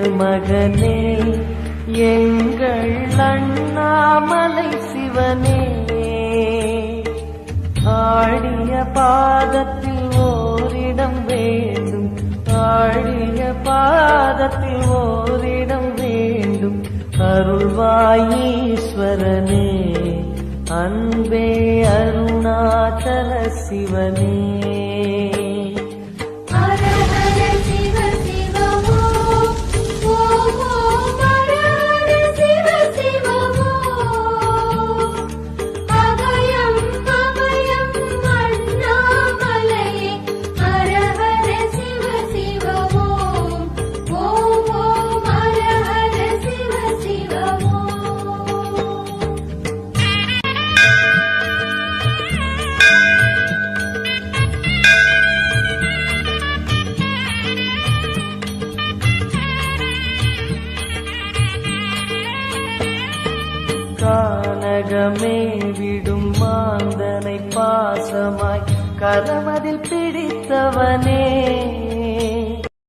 திருமகனே எங்கள் அண்ணாமலை சிவனே ஆடிய பாதத்தில் ஓரிடம் வேண்டும் ஆடிய பாதத்தில் ஓரிடம் வேண்டும் அருள்வாயீஸ்வரனே அன்பே அருணாச்சல சிவனே கானகமே விடும் மாந்தனை பாசமாய் கரமதில் பிடித்தவனே